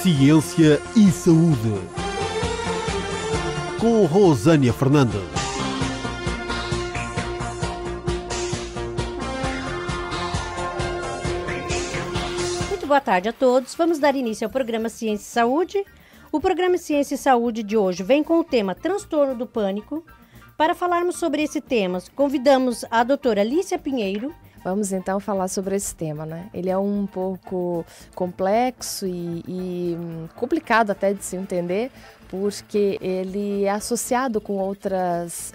Ciência e Saúde, com Rosânia Fernandes. Muito boa tarde a todos. Vamos dar início ao programa Ciência e Saúde. O programa Ciência e Saúde de hoje vem com o tema Transtorno do Pânico. Para falarmos sobre esse tema, convidamos a doutora Alicia Pinheiro. Vamos então falar sobre esse tema, né? Ele é um pouco complexo e complicado até de se entender, porque ele é associado com outras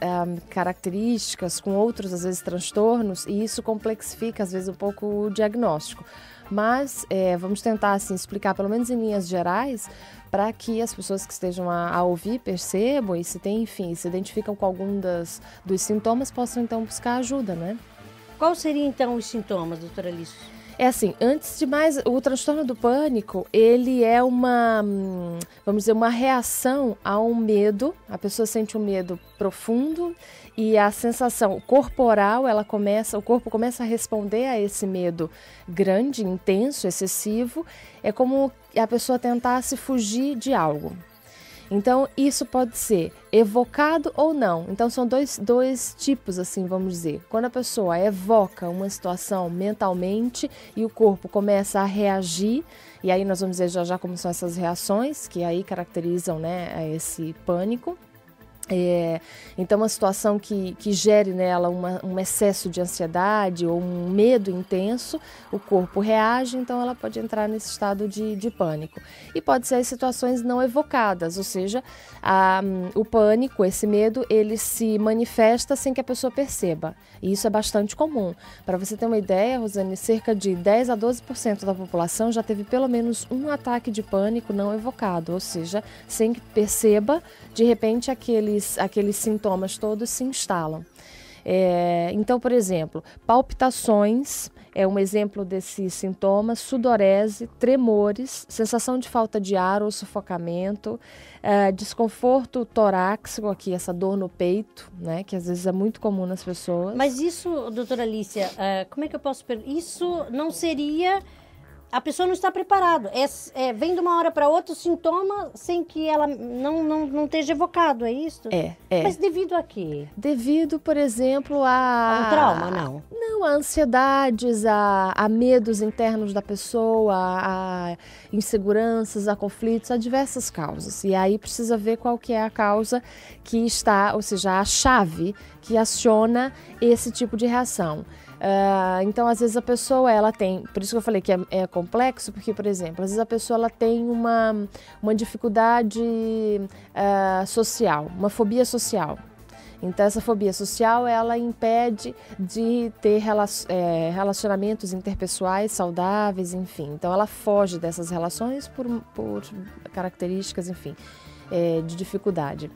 características, com outros, às vezes, transtornos, e isso complexifica, às vezes, um pouco o diagnóstico. Mas vamos tentar, assim, explicar, pelo menos em linhas gerais, para que as pessoas que estejam a ouvir percebam e se identificam com algum dos sintomas, possam, então, buscar ajuda, né? Qual seriam, então, os sintomas, doutora Alice? É assim, antes de mais, o transtorno do pânico, ele é vamos dizer, uma reação a um medo. A pessoa sente um medo profundo e a sensação corporal, o corpo começa a responder a esse medo grande, intenso, excessivo. É como a pessoa tentasse fugir de algo. Então, isso pode ser evocado ou não. Então, são dois tipos, assim, vamos dizer. Quando a pessoa evoca uma situação mentalmente e o corpo começa a reagir, e aí nós vamos dizer já como são essas reações, que aí caracterizam, né, esse pânico. Então, uma situação que gere nela um excesso de ansiedade ou um medo intenso, o corpo reage, então ela pode entrar nesse estado de pânico. E pode ser as situações não evocadas, ou seja, o pânico, esse medo, ele se manifesta sem que a pessoa perceba. E isso é bastante comum. Para você ter uma ideia, Rosane, cerca de 10 a 12% da população já teve pelo menos um ataque de pânico não evocado, ou seja, sem que perceba, de repente aqueles sintomas todos se instalam. Então, por exemplo, palpitações é um exemplo desse sintoma, sudorese, tremores, sensação de falta de ar ou sufocamento, desconforto torácico, aqui essa dor no peito, né, que às vezes é muito comum nas pessoas. Mas isso, doutora Alicia, como é que eu posso perguntar? Isso não seria... A pessoa não está preparada. Vem de uma hora para outra o sintoma sem que ela não esteja evocado, é isso? É. Mas devido a quê? Devido, por exemplo, a um trauma, não? Não, a ansiedades, a medos internos da pessoa, a inseguranças, a conflitos, a diversas causas. E aí precisa ver qual que é a causa que está, ou seja, a chave que aciona esse tipo de reação. Então, às vezes a pessoa, ela tem, por isso que eu falei que é complexo, porque, por exemplo, às vezes a pessoa ela tem uma dificuldade social, uma fobia social. Então, essa fobia social, ela impede de ter relacionamentos interpessoais saudáveis, enfim. Então, ela foge dessas relações por características, enfim, de dificuldade.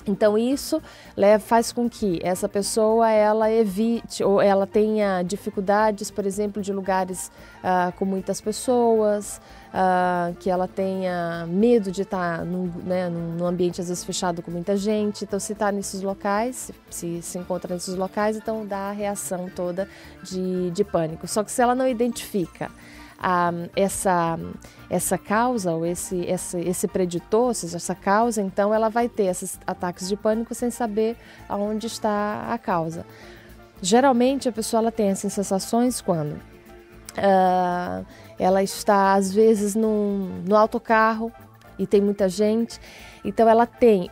Então, isso faz com que essa pessoa ela evite ou ela tenha dificuldades, por exemplo, de lugares com muitas pessoas, que ela tenha medo de estar num ambiente às vezes fechado com muita gente. Então, se está nesses locais, se encontra nesses locais, então dá a reação toda de pânico. Só que se ela não identifica essa causa ou esse preditor, ou seja, essa causa, então ela vai ter esses ataques de pânico sem saber aonde está a causa. Geralmente a pessoa ela tem essas sensações quando ela está às vezes no autocarro e tem muita gente, então ela tem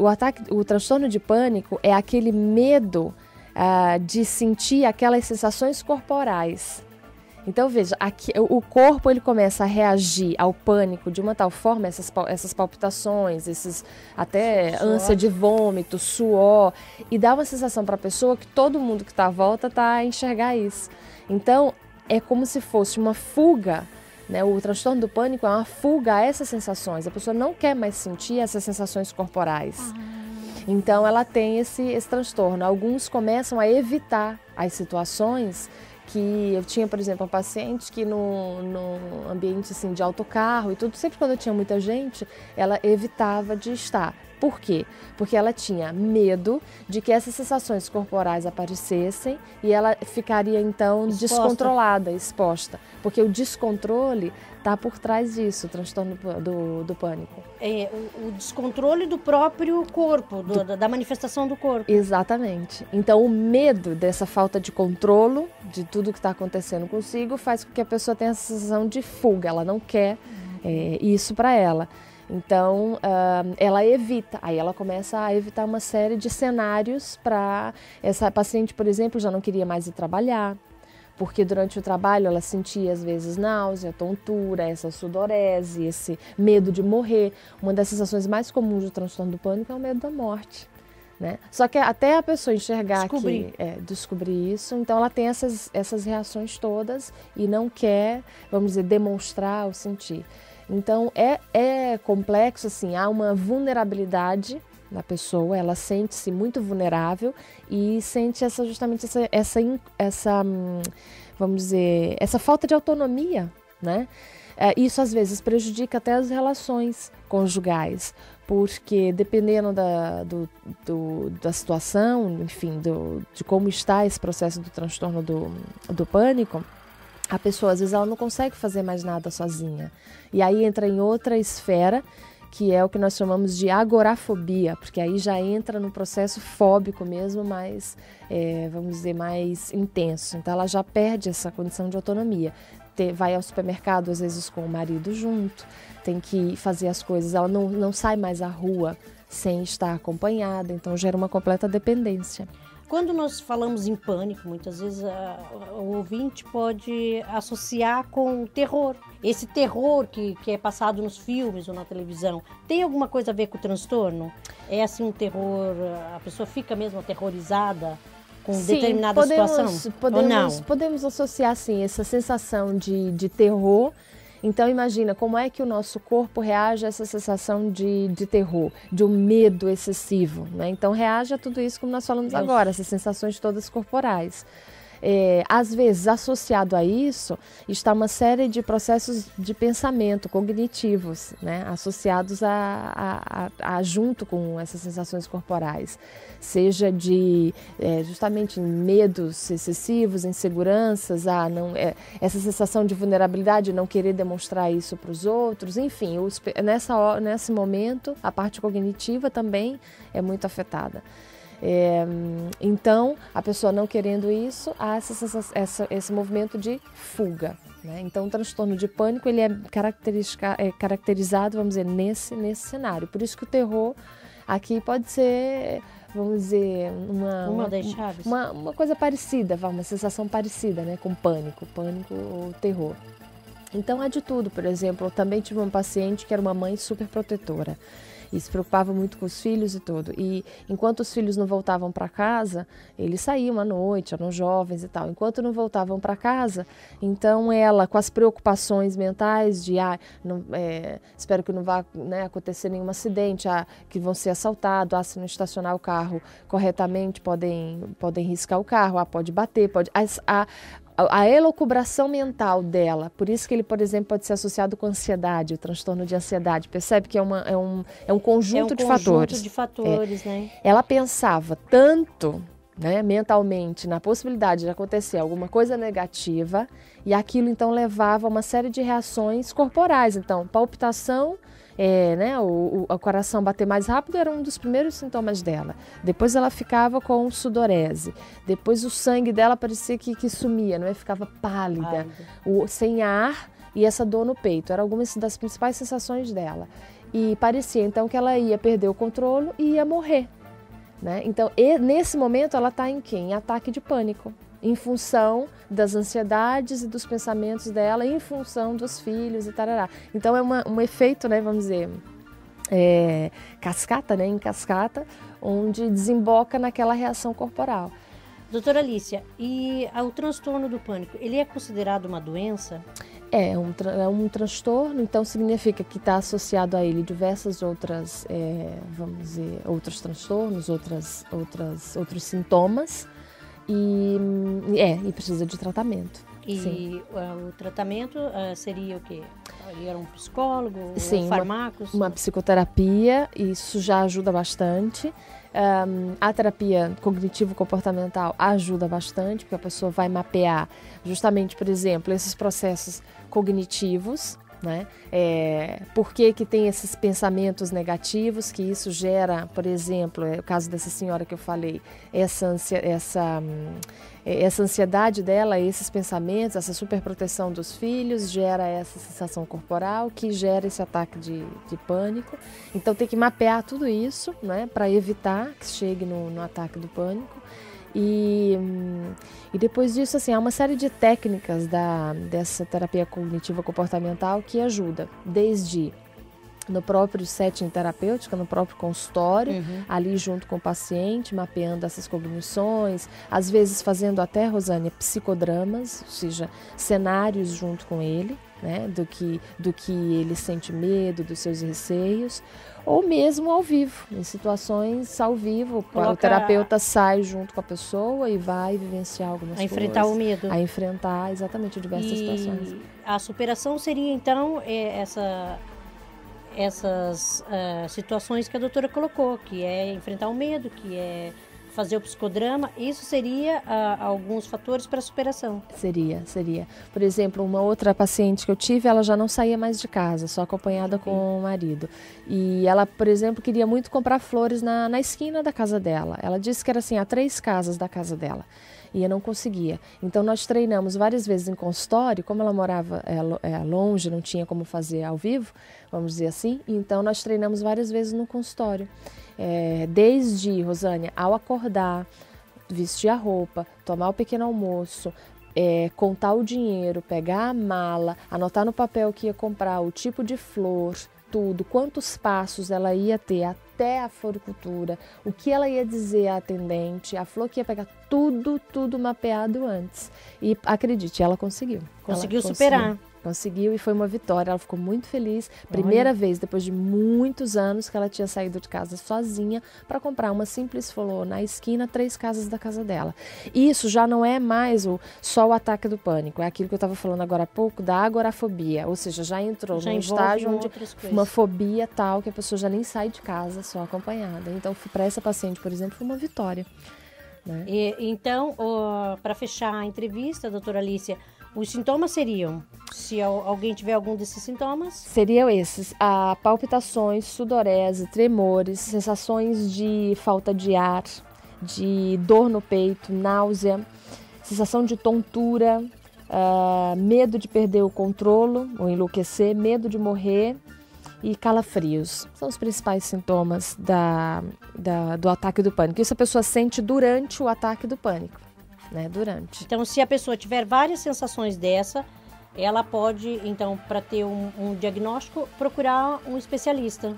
o transtorno de pânico é aquele medo de sentir aquelas sensações corporais. Então, veja, aqui, o corpo ele começa a reagir ao pânico de uma tal forma, essas palpitações, até ânsia de vômito, suor, e dá uma sensação para a pessoa que todo mundo que está à volta está a enxergar isso. Então, é como se fosse uma fuga, né? O transtorno do pânico é uma fuga a essas sensações. A pessoa não quer mais sentir essas sensações corporais. Então, ela tem esse transtorno. Alguns começam a evitar as situações que eu tinha, por exemplo, uma paciente que no ambiente assim, de autocarro e tudo, sempre quando eu tinha muita gente, ela evitava de estar. Por quê? Porque ela tinha medo de que essas sensações corporais aparecessem e ela ficaria então descontrolada, exposta. Porque o descontrole está por trás disso, o transtorno do pânico. O descontrole do próprio corpo, da manifestação do corpo. Exatamente. Então, o medo dessa falta de controle de tudo que está acontecendo consigo faz com que a pessoa tenha a sensação de fuga. Ela não quer isso para ela. Então, ela evita. Aí ela começa a evitar uma série de cenários para... Essa paciente, por exemplo, já não queria mais ir trabalhar, porque durante o trabalho ela sentia às vezes náusea, tontura, essa sudorese, esse medo de morrer. Uma das sensações mais comuns do transtorno do pânico é o medo da morte, né? Só que até a pessoa enxergar descobrir isso, então ela tem essas reações todas e não quer, vamos dizer, demonstrar ou sentir. Então é complexo, assim, há uma vulnerabilidade da pessoa, ela sente-se muito vulnerável e sente justamente essa vamos dizer, essa falta de autonomia, né? Isso às vezes prejudica até as relações conjugais, porque dependendo da situação, enfim, de como está esse processo do transtorno do pânico, a pessoa às vezes ela não consegue fazer mais nada sozinha. E aí entra em outra esfera, que é o que nós chamamos de agorafobia, porque aí já entra no processo fóbico mesmo, mais, vamos dizer, mais intenso. Então ela já perde essa condição de autonomia. Vai ao supermercado, às vezes, com o marido junto, tem que fazer as coisas, ela não sai mais à rua sem estar acompanhada, então gera uma completa dependência. Quando nós falamos em pânico, muitas vezes o ouvinte pode associar com terror. Esse terror que é passado nos filmes ou na televisão, tem alguma coisa a ver com o transtorno? É assim um terror, a pessoa fica mesmo aterrorizada com determinada situação? Ou não? Podemos associar, sim, essa sensação de terror. Então imagina como é que o nosso corpo reage a essa sensação de terror, de um medo excessivo, né? Então reage a tudo isso como nós falamos agora, essas sensações todas corporais. Às vezes, associado a isso, está uma série de processos de pensamento cognitivos, né? Associados junto com essas sensações corporais, seja de justamente medos excessivos, inseguranças, essa sensação de vulnerabilidade, não querer demonstrar isso para os outros, enfim, nesse momento a parte cognitiva também é muito afetada. Então, a pessoa não querendo isso, há esse movimento de fuga, né? Então, o transtorno de pânico ele é caracterizado, vamos dizer, nesse cenário. Por isso que o terror aqui pode ser, vamos dizer, uma das chaves. Uma coisa parecida, uma sensação parecida, né, com pânico ou terror. Então, há de tudo. Por exemplo, eu também tive uma paciente que era uma mãe super protetora e se preocupava muito com os filhos e tudo. E enquanto os filhos não voltavam para casa, eles saíam à noite, eram jovens e tal. Enquanto não voltavam para casa, então ela, com as preocupações mentais de espero que não vá, né, acontecer nenhum acidente, que vão ser assaltados, se não estacionar o carro corretamente, podem riscar o carro, pode bater, pode... A elucubração mental dela, por isso que ele, por exemplo, pode ser associado com ansiedade, o transtorno de ansiedade. Percebe que é um conjunto de fatores. Né? Ela pensava tanto, né, mentalmente na possibilidade de acontecer alguma coisa negativa e aquilo então levava a uma série de reações corporais. Então, palpitação, né, o coração bater mais rápido era um dos primeiros sintomas dela. Depois ela ficava com sudorese. Depois o sangue dela parecia que sumia, não é? Ficava pálida, sem ar e essa dor no peito. Eram algumas das principais sensações dela. E parecia então que ela ia perder o controle e ia morrer, né? Então, nesse momento ela está em ataque de pânico, em função das ansiedades e dos pensamentos dela, em função dos filhos e tarará. Então é um efeito, né, vamos dizer, cascata, né, em cascata, onde desemboca naquela reação corporal. Doutora Alicia, e o transtorno do pânico, ele é considerado uma doença? É um transtorno, então significa que está associado a ele diversas outras, vamos dizer, outros transtornos, outros sintomas, e precisa de tratamento. E o tratamento seria o quê? Era um psicólogo, Sim, farmacos? Uma psicoterapia, isso já ajuda bastante. A terapia cognitivo-comportamental ajuda bastante, porque a pessoa vai mapear justamente, por exemplo, esses processos cognitivos, né? Por que tem esses pensamentos negativos, que isso gera, por exemplo, o caso dessa senhora que eu falei, essa ansiedade dela, esses pensamentos, essa superproteção dos filhos, gera essa sensação corporal que gera esse ataque de pânico. Então tem que mapear tudo isso, né, para evitar que chegue no ataque do pânico. E depois disso, assim, há uma série de técnicas dessa terapia cognitiva comportamental que ajuda, desde no próprio setting terapêutico, no próprio consultório, ali junto com o paciente, mapeando essas cognições, às vezes fazendo até, Rosânia, psicodramas, ou seja, cenários junto com ele, né, do que ele sente medo, dos seus receios, ou mesmo ao vivo, em situações ao vivo, o terapeuta sai junto com a pessoa e vai vivenciar algumas coisas. A enfrentar o medo. A enfrentar, exatamente, diversas situações. A superação seria, então, essas situações que a doutora colocou, que é enfrentar o medo, que é fazer o psicodrama, isso seria alguns fatores para a superação? Seria. Por exemplo, uma outra paciente que eu tive, ela já não saía mais de casa, só acompanhada com o marido. E ela, por exemplo, queria muito comprar flores na esquina da casa dela. Ela disse que era assim, a 3 casas da casa dela. E eu não conseguia. Então nós treinamos várias vezes em consultório, como ela morava longe, não tinha como fazer ao vivo, vamos dizer assim, então nós treinamos várias vezes no consultório. Desde, Rosânia, ao acordar, vestir a roupa, tomar o pequeno almoço, contar o dinheiro, pegar a mala, anotar no papel o que ia comprar, o tipo de flor, tudo, quantos passos ela ia ter até a floricultura, o que ela ia dizer à atendente, a flor que ia pegar, tudo mapeado antes. E acredite, ela conseguiu. Conseguiu superar. Conseguiu e foi uma vitória, ela ficou muito feliz. Primeira vez, depois de muitos anos, que ela tinha saído de casa sozinha para comprar uma simples flor na esquina, 3 casas da casa dela. Isso já não é mais só o ataque do pânico, é aquilo que eu estava falando agora há pouco, da agorafobia, ou seja, já entrou num estágio onde uma fobia tal que a pessoa já nem sai de casa, só acompanhada. Então, para essa paciente, por exemplo, foi uma vitória. Né? Então, para fechar a entrevista, doutora Alícia, os sintomas seriam, se alguém tiver algum desses sintomas? Seriam esses, palpitações, sudorese, tremores, sensações de falta de ar, de dor no peito, náusea, sensação de tontura, medo de perder o controle ou enlouquecer, medo de morrer e calafrios. São os principais sintomas do ataque do pânico. Isso a pessoa sente durante o ataque do pânico. Né, durante. Então, se a pessoa tiver várias sensações dessa, ela pode, então, para ter um diagnóstico, procurar um especialista.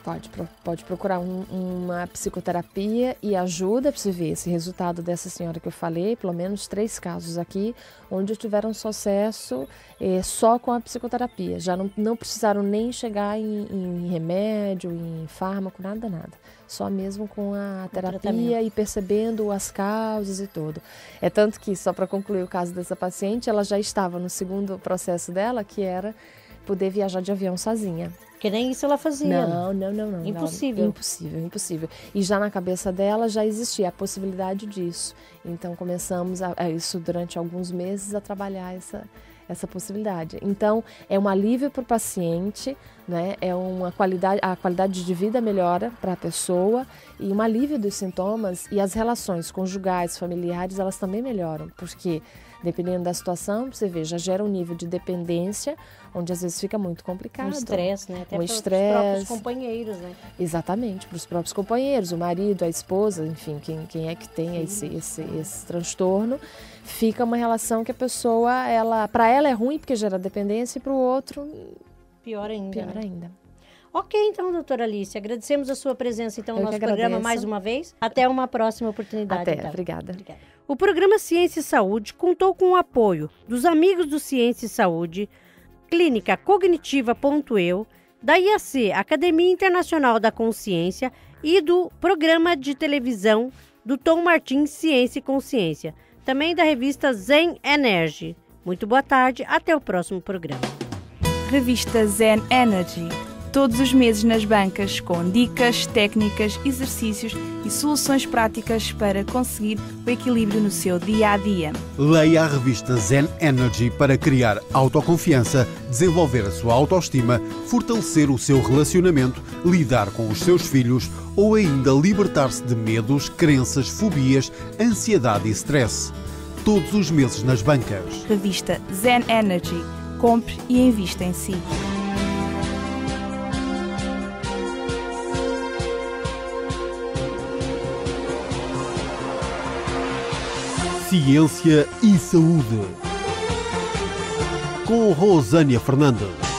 Pode procurar uma psicoterapia e ajuda para você ver esse resultado dessa senhora que eu falei, pelo menos 3 casos aqui, onde tiveram sucesso só com a psicoterapia. Já não precisaram nem chegar em remédio, em fármaco, nada. Só mesmo com a terapia e percebendo as causas e tudo. É tanto que, só para concluir o caso dessa paciente, ela já estava no segundo processo dela, que era poder viajar de avião sozinha. Que nem isso ela fazia. Não. Impossível. Impossível. E já na cabeça dela já existia a possibilidade disso. Então começamos, isso durante alguns meses, a trabalhar essa possibilidade. Então, é um alívio para o paciente, né? A qualidade de vida melhora para a pessoa e um alívio dos sintomas, e as relações conjugais, familiares, elas também melhoram, porque dependendo da situação, você vê, já gera um nível de dependência, onde às vezes fica muito complicado. Um estresse, né? Até para os próprios companheiros, né? Exatamente, para os próprios companheiros, o marido, a esposa, enfim, quem é que tem esse transtorno, fica uma relação que a pessoa, para ela é ruim porque gera dependência, e para o outro... Pior ainda. ainda. Ok, então, doutora Alícia, agradecemos a sua presença, então, no nosso programa mais uma vez. Até uma próxima oportunidade. Então. Obrigada. O programa Ciência e Saúde contou com o apoio dos amigos do Ciência e Saúde, Clínica Cognitiva.eu, da IAC, Academia Internacional da Consciência, e do programa de televisão do Tom Martins Ciência e Consciência, também da revista Zen Energy. Muito boa tarde, até o próximo programa. Revista Zen Energy. Todos os meses nas bancas, com dicas, técnicas, exercícios e soluções práticas para conseguir o equilíbrio no seu dia-a-dia. Leia a revista Zen Energy para criar autoconfiança, desenvolver a sua autoestima, fortalecer o seu relacionamento, lidar com os seus filhos ou ainda libertar-se de medos, crenças, fobias, ansiedade e stress. Todos os meses nas bancas. Revista Zen Energy. Compre e invista em si. Ciência e Saúde. Com Rosânia Fernandes.